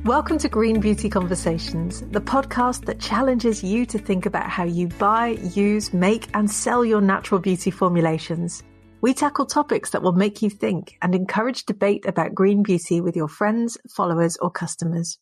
Welcome to Green Beauty Conversations, the podcast that challenges you to think about how you buy, use, make, and sell your natural beauty formulations. We tackle topics that will make you think and encourage debate about green beauty with your friends, followers, or customers.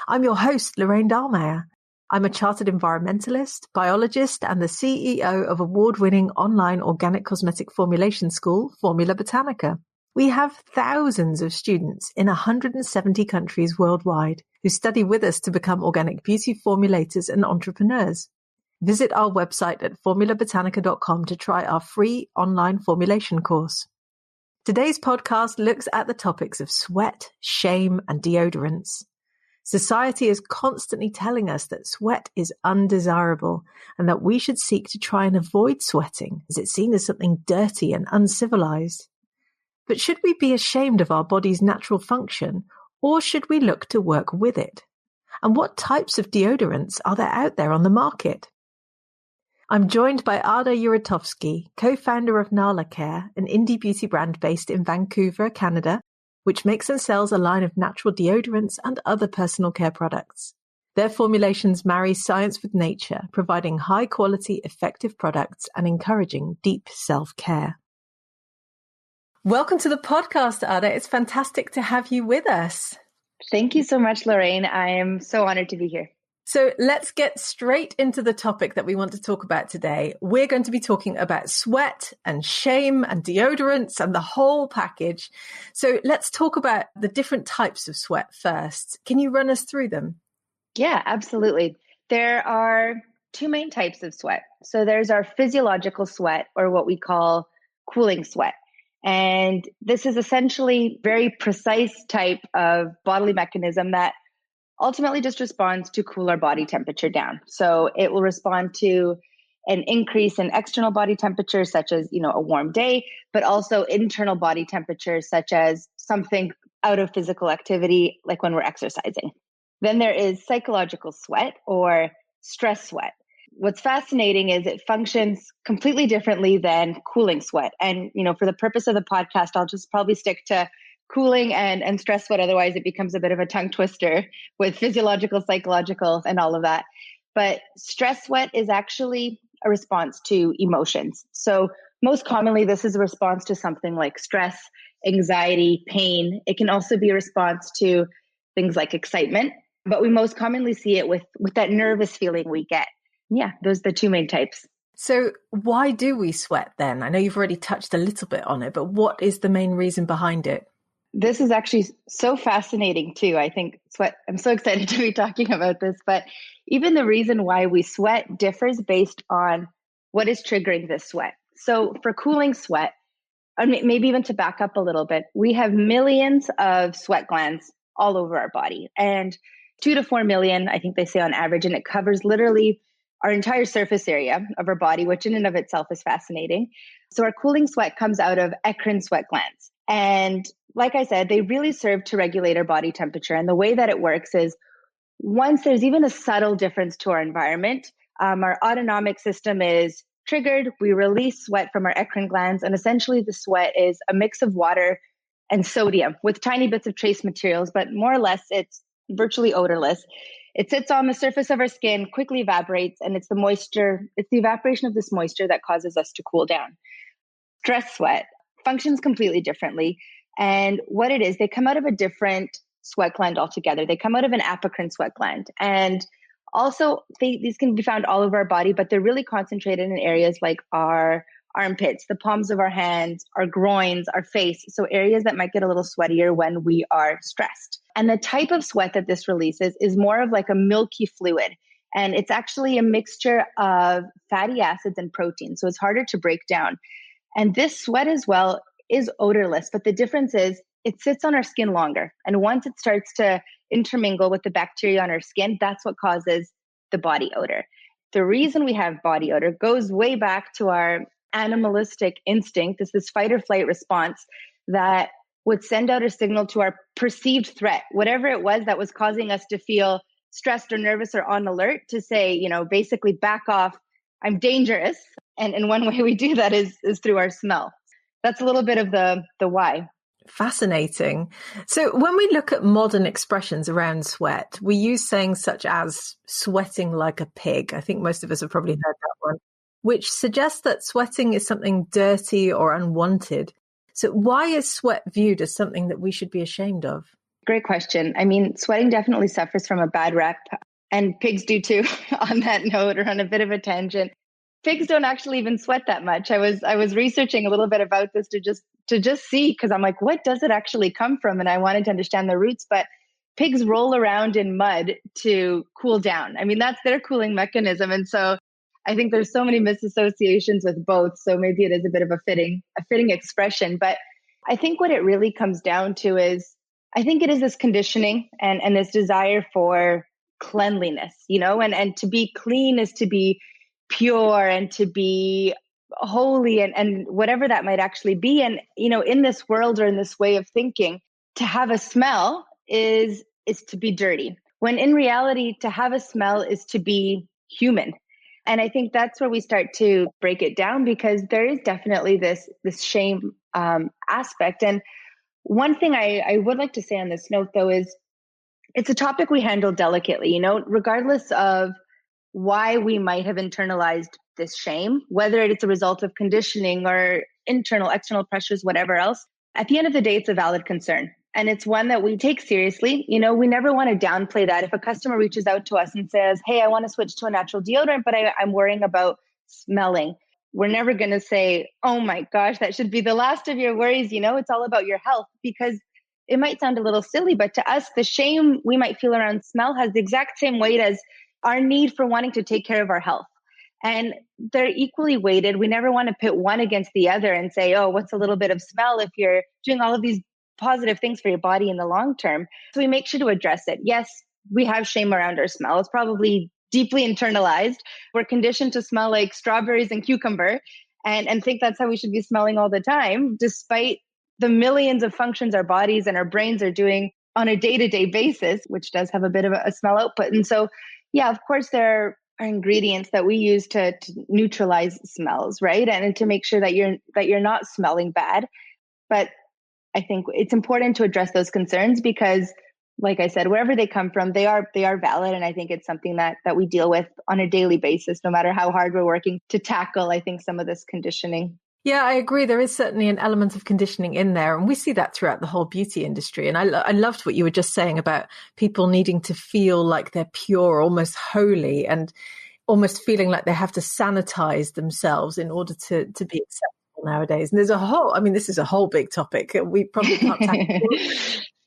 I'm your host, Lorraine Dahlmeyer. I'm a chartered environmentalist, biologist, and the CEO of award-winning online organic cosmetic formulation school, Formula Botanica. We have thousands of students in 170 countries worldwide who study with us to become organic beauty formulators and entrepreneurs. Visit our website at formulabotanica.com to try our free online formulation course. Today's podcast looks at the topics of sweat, shame, and deodorants. Society is constantly telling us that sweat is undesirable and that we should seek to try and avoid sweating as it's seen as something dirty and uncivilized. But should we be ashamed of our body's natural function, or should we look to work with it? And what types of deodorants are there out there on the market? I'm joined by Ada Yuratovsky, co-founder of Nala Care, an indie beauty brand based in Vancouver, Canada, which makes and sells a line of natural deodorants and other personal care products. Their formulations marry science with nature, providing high-quality, effective products and encouraging deep self-care. Welcome to the podcast, Ada. It's fantastic to have you with us. Thank you so much, Lorraine. I am so honored to be here. So let's get straight into the topic that we want to talk about today. We're going to be talking about sweat and shame and deodorants and the whole package. So let's talk about the different types of sweat first. Can you run us through them? Yeah, absolutely. There are two main types of sweat. So there's our physiological sweat, or what we call cooling sweat. And this is essentially a very precise type of bodily mechanism that ultimately just responds to cool our body temperature down. So it will respond to an increase in external body temperature, such as, a warm day, but also internal body temperature, such as something out of physical activity, like when we're exercising. Then there is psychological sweat or stress sweat. What's fascinating is it functions completely differently than cooling sweat. And, for the purpose of the podcast, I'll just probably stick to cooling and stress sweat. Otherwise, it becomes a bit of a tongue twister with physiological, psychological, and all of that. But stress sweat is actually a response to emotions. So most commonly, this is a response to something like stress, anxiety, pain. It can also be a response to things like excitement, but we most commonly see it with that nervous feeling we get. Yeah, those are the two main types. So why do we sweat then? I know you've already touched a little bit on it, but what is the main reason behind it? This is actually so fascinating too. I think sweat, I'm so excited to be talking about this, but even the reason why we sweat differs based on what is triggering this sweat. So for cooling sweat, and maybe even to back up a little bit, we have millions of sweat glands all over our body, and 2 to 4 million, I think they say on average, and it covers literally our entire surface area of our body, which in and of itself is fascinating. So our cooling sweat comes out of eccrine sweat glands. And like I said, they really serve to regulate our body temperature. And the way that it works is once there's even a subtle difference to our environment, our autonomic system is triggered. We release sweat from our eccrine glands. And essentially the sweat is a mix of water and sodium with tiny bits of trace materials, but more or less it's virtually odorless. It sits on the surface of our skin, quickly evaporates, and it's the evaporation of this moisture that causes us to cool down. Stress sweat functions completely differently. And what it is, they come out of a different sweat gland altogether. They come out of an apocrine sweat gland. And also, these can be found all over our body, but they're really concentrated in areas like our armpits, the palms of our hands, our groins, our face. So areas that might get a little sweatier when we are stressed. And the type of sweat that this releases is more of like a milky fluid. And it's actually a mixture of fatty acids and protein. So it's harder to break down. And this sweat as well is odorless. But the difference is it sits on our skin longer. And once it starts to intermingle with the bacteria on our skin, that's what causes the body odor. The reason we have body odor goes way back to our animalistic instinct. It's this fight or flight response that would send out a signal to our perceived threat, whatever it was that was causing us to feel stressed or nervous or on alert, to say, basically back off, I'm dangerous. And one way we do that is through our smell. That's a little bit of the why. Fascinating. So when we look at modern expressions around sweat, we use sayings such as sweating like a pig. I think most of us have probably heard that one, which suggests that sweating is something dirty or unwanted. So why is sweat viewed as something that we should be ashamed of? Great question. I mean, sweating definitely suffers from a bad rep, and pigs do too. On that note, or on a bit of a tangent, pigs don't actually even sweat that much. I was researching a little bit about this to just see, because I'm like, what does it actually come from? And I wanted to understand the roots, but pigs roll around in mud to cool down. I mean, that's their cooling mechanism. And so I think there's so many misassociations with both. So maybe it is a bit of a fitting expression. But I think what it really comes down to is, I think it is this conditioning and this desire for cleanliness, and to be clean is to be pure and to be holy and whatever that might actually be. And, in this world or in this way of thinking, to have a smell is to be dirty, when in reality, to have a smell is to be human. And I think that's where we start to break it down, because there is definitely this shame aspect. And one thing I would like to say on this note, though, is it's a topic we handle delicately, regardless of why we might have internalized this shame, whether it's a result of conditioning or internal, external pressures, whatever else. At the end of the day, it's a valid concern. And it's one that we take seriously. We never want to downplay that. If a customer reaches out to us and says, hey, I want to switch to a natural deodorant, but I'm worrying about smelling, we're never going to say, oh my gosh, that should be the last of your worries. It's all about your health, because it might sound a little silly, but to us, the shame we might feel around smell has the exact same weight as our need for wanting to take care of our health. And they're equally weighted. We never want to pit one against the other and say, oh, what's a little bit of smell if you're doing all of these positive things for your body in the long term? So we make sure to address it. Yes, we have shame around our smell. It's probably deeply internalized. We're conditioned to smell like strawberries and cucumber and think that's how we should be smelling all the time, despite the millions of functions our bodies and our brains are doing on a day-to-day basis, which does have a bit of a smell output. And so, yeah, of course, there are ingredients that we use to neutralize smells, right? And to make sure that you're not smelling bad. But I think it's important to address those concerns, because, like I said, wherever they come from, they are valid. And I think it's something that we deal with on a daily basis, no matter how hard we're working to tackle, I think, some of this conditioning. Yeah, I agree. There is certainly an element of conditioning in there. And we see that throughout the whole beauty industry. And I loved what you were just saying about people needing to feel like they're pure, almost holy, and almost feeling like they have to sanitize themselves in order to be acceptable nowadays. And this is a whole big topic. We probably can't tackle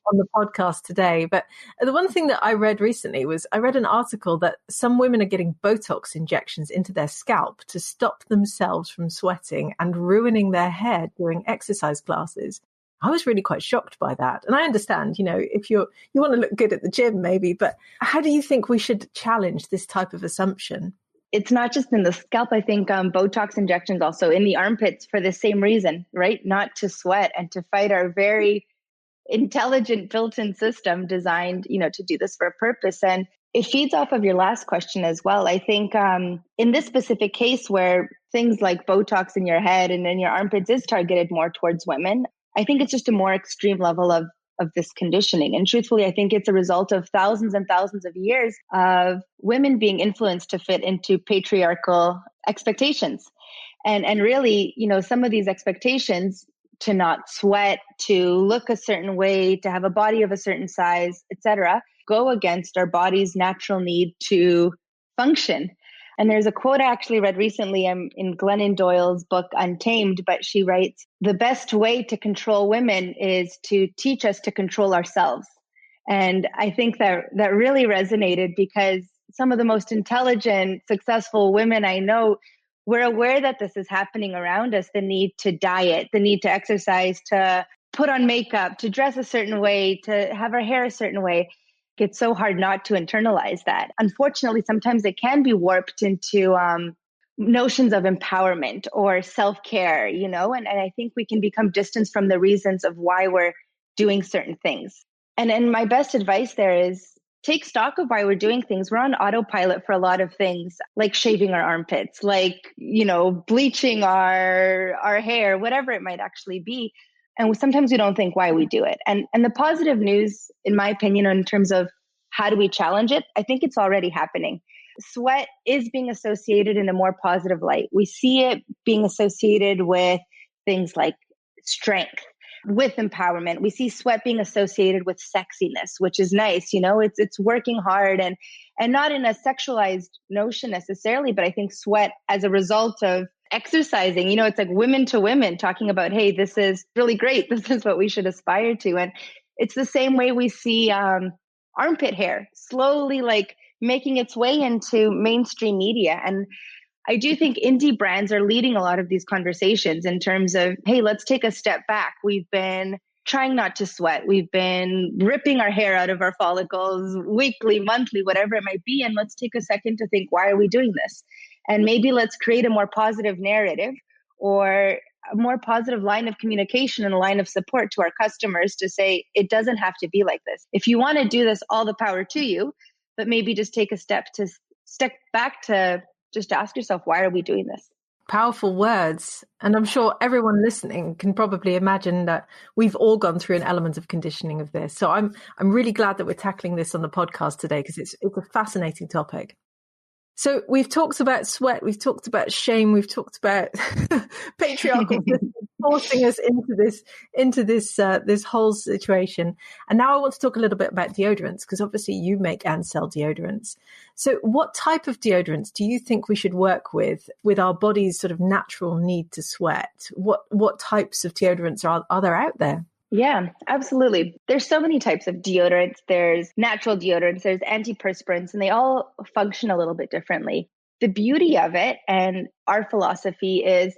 on the podcast today. But the one thing that I read recently was I read an article that some women are getting Botox injections into their scalp to stop themselves from sweating and ruining their hair during exercise classes. I was really quite shocked by that. And I understand, if you want to look good at the gym, maybe, but how do you think we should challenge this type of assumption? It's not just in the scalp. I think Botox injections also in the armpits for the same reason, right? Not to sweat and to fight our very intelligent built-in system designed, to do this for a purpose. And it feeds off of your last question as well. I think in this specific case where things like Botox in your head and in your armpits is targeted more towards women, I think it's just a more extreme level of this conditioning. And truthfully, I think it's a result of thousands and thousands of years of women being influenced to fit into patriarchal expectations. And really, some of these expectations, to not sweat, to look a certain way, to have a body of a certain size, etc., go against our body's natural need to function. And there's a quote I actually read recently in Glennon Doyle's book, Untamed, but she writes, the best way to control women is to teach us to control ourselves. And I think that really resonated, because some of the most intelligent, successful women I know, we're aware that this is happening around us, the need to diet, the need to exercise, to put on makeup, to dress a certain way, to have our hair a certain way. It's so hard not to internalize that. Unfortunately, sometimes it can be warped into notions of empowerment or self-care, and I think we can become distanced from the reasons of why we're doing certain things. And my best advice there is, take stock of why we're doing things. We're on autopilot for a lot of things, like shaving our armpits, like, bleaching our hair, whatever it might actually be. And sometimes we don't think why we do it. And the positive news, in my opinion, in terms of how do we challenge it, I think it's already happening. Sweat is being associated in a more positive light. We see it being associated with things like strength, with empowerment. We see sweat being associated with sexiness, which is nice. It's working hard and not in a sexualized notion necessarily, but I think sweat as a result of exercising, it's like women to women talking about, hey, this is really great. This is what we should aspire to. And it's the same way we see armpit hair slowly like making its way into mainstream media. And I do think indie brands are leading a lot of these conversations in terms of, hey, let's take a step back. We've been trying not to sweat. We've been ripping our hair out of our follicles weekly, monthly, whatever it might be. And let's take a second to think, why are we doing this? And maybe let's create a more positive narrative or a more positive line of communication and a line of support to our customers to say, it doesn't have to be like this. If you want to do this, all the power to you, but maybe just take a step back to just ask yourself, why are we doing this? Powerful words. And I'm sure everyone listening can probably imagine that we've all gone through an element of conditioning of this. So I'm really glad that we're tackling this on the podcast today because it's a fascinating topic. So we've talked about sweat, we've talked about shame, we've talked about patriarchal systems forcing us into this whole situation. And now I want to talk a little bit about deodorants, because obviously you make and sell deodorants. So what type of deodorants do you think we should work with our body's sort of natural need to sweat? What types of deodorants are there out there? Yeah, absolutely. There's so many types of deodorants. There's natural deodorants, there's antiperspirants, and they all function a little bit differently. The beauty of it and our philosophy is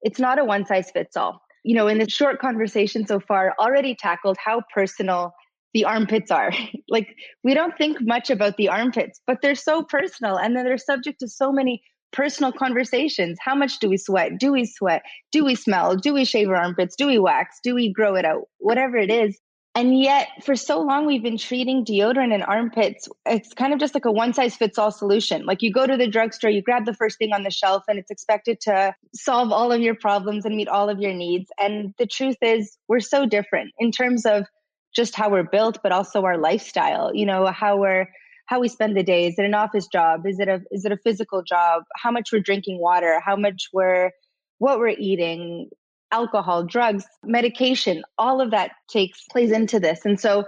it's not a one size fits all. In this short conversation so far, already tackled how personal the armpits are. Like, we don't think much about the armpits, but they're so personal. And then they're subject to so many personal conversations. How much do we sweat? Do we sweat? Do we smell? Do we shave our armpits? Do we wax? Do we grow it out? Whatever it is. And yet for so long, we've been treating deodorant and armpits. It's kind of just like a one size fits all solution. Like, you go to the drugstore, you grab the first thing on the shelf, and it's expected to solve all of your problems and meet all of your needs. And the truth is, we're so different in terms of just how we're built, but also our lifestyle, how we spend the day. Is it an office job? Is it a physical job? How much we're drinking water? What we're eating? Alcohol, drugs, medication, all of that plays into this. And so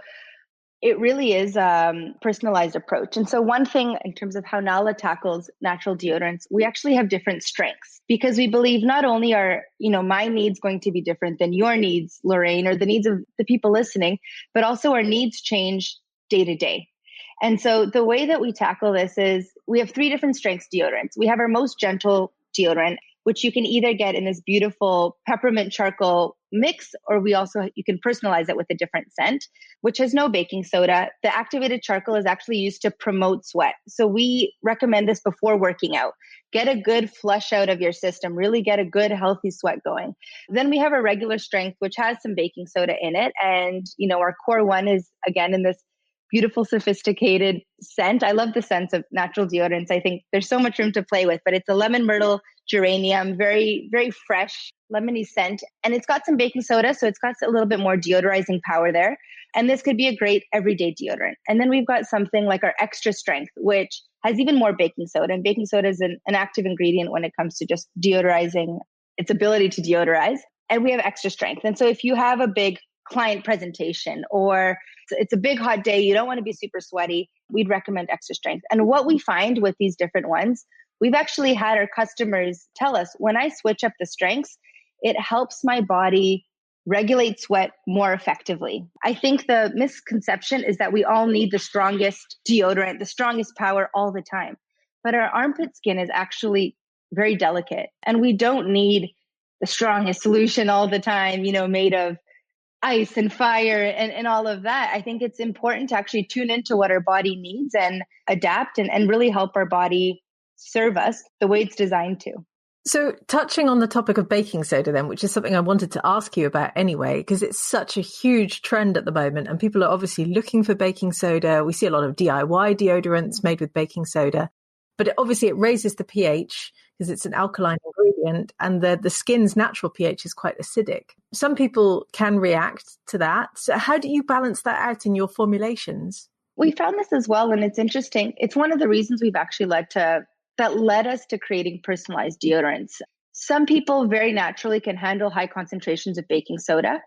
it really is a personalized approach. And so one thing in terms of how Nala tackles natural deodorants, we actually have different strengths, because we believe not only are, my needs going to be different than your needs, Lorraine, or the needs of the people listening, but also our needs change day to day. And so the way that we tackle this is we have 3 different strengths deodorants. We have our most gentle deodorant, which you can either get in this beautiful peppermint charcoal mix, or you can personalize it with a different scent, which has no baking soda. The activated charcoal is actually used to promote sweat. So we recommend this before working out. Get a good flush out of your system, really get a good healthy sweat going. Then we have a regular strength, which has some baking soda in it. And, our core one is, again, in this beautiful, sophisticated scent. I love the scents of natural deodorants. I think there's so much room to play with, but it's a lemon myrtle geranium, very, very fresh, lemony scent. And it's got some baking soda, so it's got a little bit more deodorizing power there. And this could be a great everyday deodorant. And then we've got something like our extra strength, which has even more baking soda. And baking soda is an active ingredient when it comes to just deodorizing, its ability to deodorize. And we have extra strength. And so if you have a big client presentation, or it's a big hot day, you don't want to be super sweaty, we'd recommend extra strength. And what we find with these different ones, we've actually had our customers tell us, when I switch up the strengths, it helps my body regulate sweat more effectively. I think the misconception is that we all need the strongest deodorant, the strongest power all the time. But our armpit skin is actually very delicate, and we don't need the strongest solution all the time, made of ice and fire and all of that. I think it's important to actually tune into what our body needs and adapt and really help our body serve us the way it's designed to. So touching on the topic of baking soda then, which is something I wanted to ask you about anyway, because it's such a huge trend at the moment and people are obviously looking for baking soda. We see a lot of DIY deodorants made with baking soda. but obviously it raises the pH because it's an alkaline ingredient, and the skin's natural pH is quite acidic. Some people can react to that. So how do you balance that out in your formulations? We found this as well, and it's interesting. It's one of the reasons we've actually led us to creating personalized deodorants. Some people very naturally can handle high concentrations of baking soda.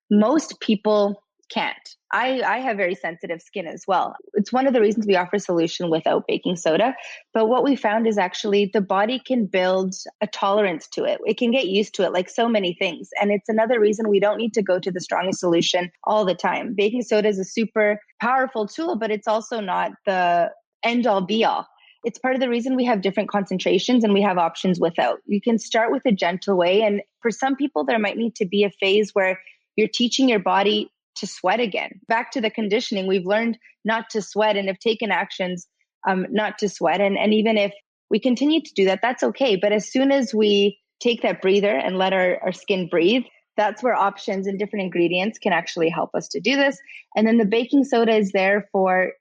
Most people can't. I have very sensitive skin as well. It's one of the reasons we offer a solution without baking soda. But what we found is actually the body can build a tolerance to it. It can get used to it like so many things. And it's another reason we don't need to go to the strongest solution all the time. Baking soda is a super powerful tool, but it's also not the end all be all. It's part of the reason we have different concentrations and we have options without. You can start with a gentle way. And for some people, there might need to be a phase where you're teaching your body to sweat again. Back to the conditioning, we've learned not to sweat and have taken actions not to sweat. And even if we continue to do that, that's okay. But as soon as we take that breather and let our skin breathe, that's where options and different ingredients can actually help us to do this. And then the baking soda is there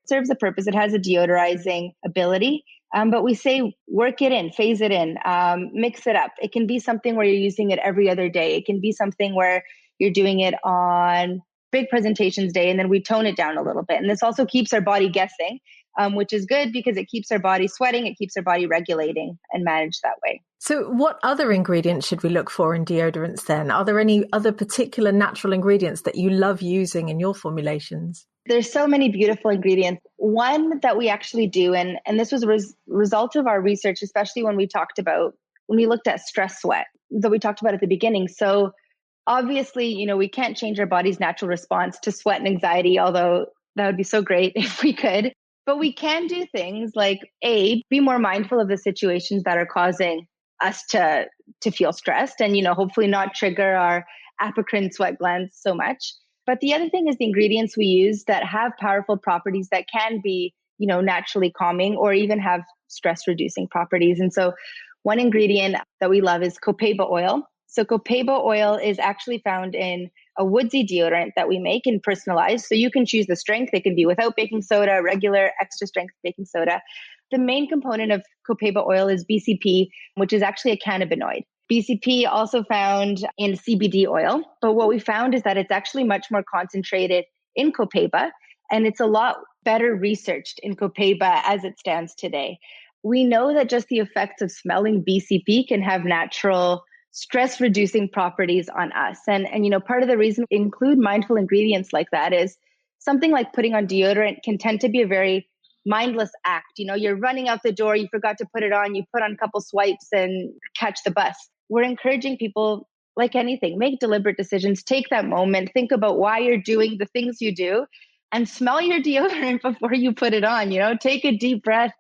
serves a purpose. It has a deodorizing ability. But we say, work it in, phase it in, mix it up. It can be something where you're using it every other day. It can be something where you're doing it on big presentations day, and then we tone it down a little bit. And this also keeps our body guessing, which is good because it keeps our body sweating. It keeps our body regulating and managed that way. So what other ingredients should we look for in deodorants then? Are there any other particular natural ingredients that you love using in your formulations? There's so many beautiful ingredients. One that we actually do, and this was a result of our research, especially when we looked at stress sweat that we talked about at the beginning. So obviously, we can't change our body's natural response to sweat and anxiety, although that would be so great if we could. But we can do things like, be more mindful of the situations that are causing us to feel stressed and, hopefully not trigger our apocrine sweat glands so much. But the other thing is the ingredients we use that have powerful properties that can be, naturally calming or even have stress reducing properties. And so one ingredient that we love is copaiba oil. So copaiba oil is actually found in a woodsy deodorant that we make and personalize. So you can choose the strength. It can be without baking soda, regular, extra strength baking soda. The main component of copaiba oil is BCP, which is actually a cannabinoid. BCP also found in CBD oil. But what we found is that it's actually much more concentrated in copaiba, and it's a lot better researched in copaiba as it stands today. We know that just the effects of smelling BCP can have natural stress reducing properties on us. And part of the reason we include mindful ingredients like that is something like putting on deodorant can tend to be a very mindless act. You're running out the door, you forgot to put it on, you put on a couple swipes and catch the bus. We're encouraging people, like anything, make deliberate decisions, take that moment, think about why you're doing the things you do, and smell your deodorant before you put it on. Take a deep breath,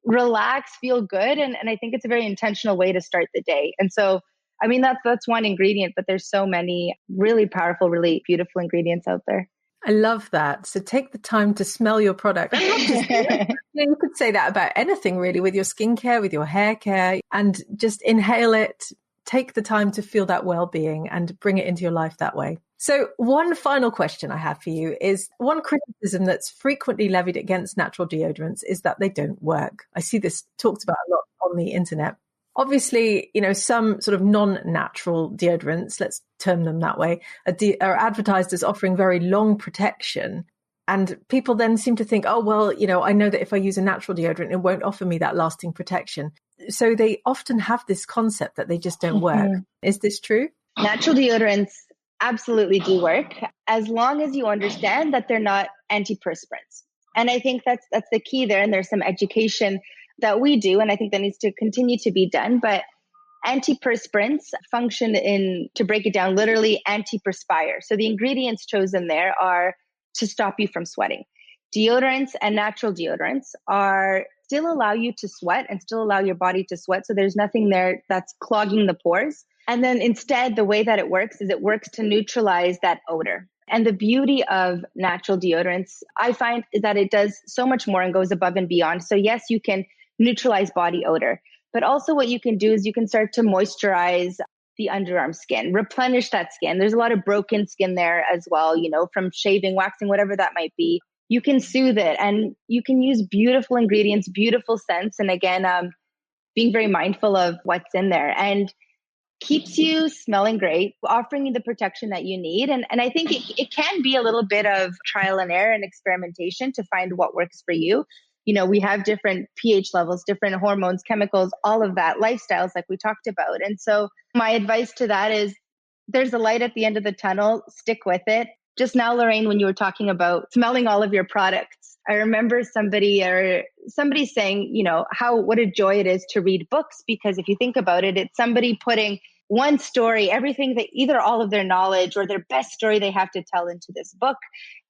relax, feel good. And I think it's a very intentional way to start the day. And so, that's one ingredient, but there's so many really powerful, really beautiful ingredients out there. I love that. So take the time to smell your product. You could say that about anything really, with your skincare, with your hair care, and just inhale it. Take the time to feel that well-being and bring it into your life that way. So one final question I have for you is, one criticism that's frequently levied against natural deodorants is that they don't work. I see this talked about a lot on the internet. Obviously, some sort of non-natural deodorants, let's term them that way, are advertised as offering very long protection. And people then seem to think, oh, well, I know that if I use a natural deodorant, it won't offer me that lasting protection. So they often have this concept that they just don't work. Is this true? Natural deodorants absolutely do work, as long as you understand that they're not antiperspirants. And I think that's the key there. And there's some education that we do, and I think that needs to continue to be done. But antiperspirants function to break it down, literally antiperspire. So the ingredients chosen there are to stop you from sweating. Deodorants and natural deodorants still allow you to sweat and still allow your body to sweat. So there's nothing there that's clogging the pores. And then instead, the way that it works is it works to neutralize that odor. And the beauty of natural deodorants, I find, is that it does so much more and goes above and beyond. So yes, you can neutralize body odor, but also what you can do is you can start to moisturize the underarm skin, replenish that skin. There's a lot of broken skin there as well, from shaving, waxing, whatever that might be. you can soothe it, and you can use beautiful ingredients, beautiful scents. And again, being very mindful of what's in there, and keeps you smelling great, offering you the protection that you need. And I think it can be a little bit of trial and error and experimentation to find what works for you. You know, we have different pH levels, different hormones, chemicals, all of that, lifestyles like we talked about. And so my advice to that is there's a light at the end of the tunnel, stick with it. Just now, Lorraine, when you were talking about smelling all of your products, I remember somebody saying, you know, what a joy it is to read books, because if you think about it, it's somebody putting one story, everything that either all of their knowledge or their best story they have to tell into this book.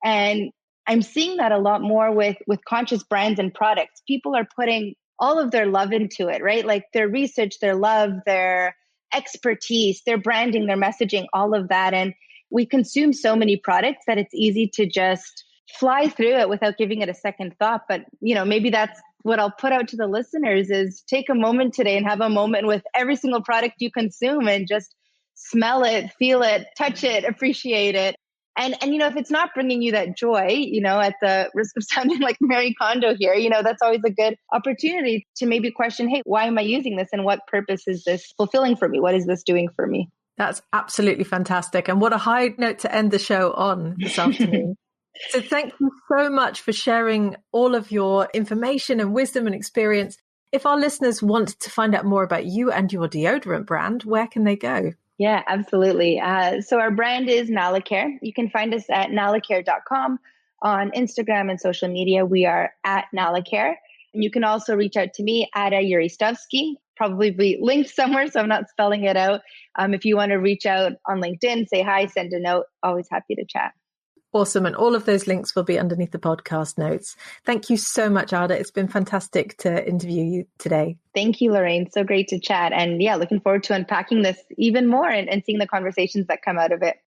And I'm seeing that a lot more with conscious brands and products. People are putting all of their love into it, right? Like their research, their love, their expertise, their branding, their messaging, all of that. And we consume so many products that it's easy to just fly through it without giving it a second thought. But, you know, maybe that's what I'll put out to the listeners is take a moment today and have a moment with every single product you consume and just smell it, feel it, touch it, appreciate it. And you know, if it's not bringing you that joy, you know, at the risk of sounding like Marie Kondo here, you know, that's always a good opportunity to maybe question, hey, why am I using this? And what purpose is this fulfilling for me? What is this doing for me? That's absolutely fantastic. And what a high note to end the show on this afternoon. So thank you so much for sharing all of your information and wisdom and experience. If our listeners want to find out more about you and your deodorant brand, where can they go? Yeah, absolutely. So our brand is Nalacare. You can find us at nalacare.com. On Instagram and social media, we are at Nalacare. And you can also reach out to me at Yuristovsky. Probably be linked somewhere, so I'm not spelling it out. If you want to reach out on LinkedIn, say hi, send a note. Always happy to chat. Awesome. And all of those links will be underneath the podcast notes. Thank you so much, Ada. It's been fantastic to interview you today. Thank you, Lorraine. So great to chat. And yeah, looking forward to unpacking this even more and seeing the conversations that come out of it.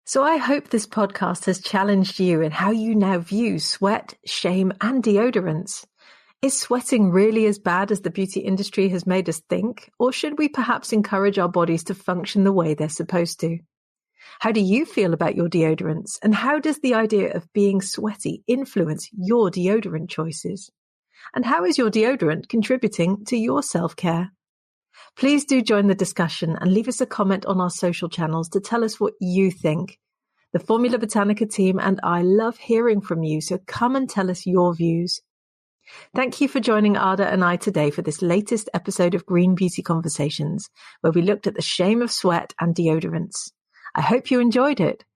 So I hope this podcast has challenged you in how you now view sweat, shame, and deodorants. Is sweating really as bad as the beauty industry has made us think? Or should we perhaps encourage our bodies to function the way they're supposed to? How do you feel about your deodorants? And how does the idea of being sweaty influence your deodorant choices? And how is your deodorant contributing to your self-care? Please do join the discussion and leave us a comment on our social channels to tell us what you think. The Formula Botanica team and I love hearing from you, so come and tell us your views. Thank you for joining Ada and I today for this latest episode of Green Beauty Conversations, where we looked at the shame of sweat and deodorants. I hope you enjoyed it.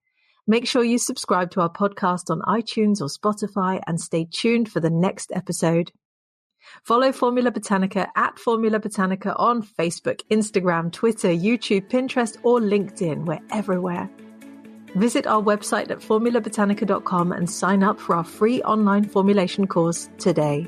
Make sure you subscribe to our podcast on iTunes or Spotify and stay tuned for the next episode. Follow Formula Botanica at Formula Botanica on Facebook, Instagram, Twitter, YouTube, Pinterest, or LinkedIn. We're everywhere. Visit our website at formulabotanica.com and sign up for our free online formulation course today.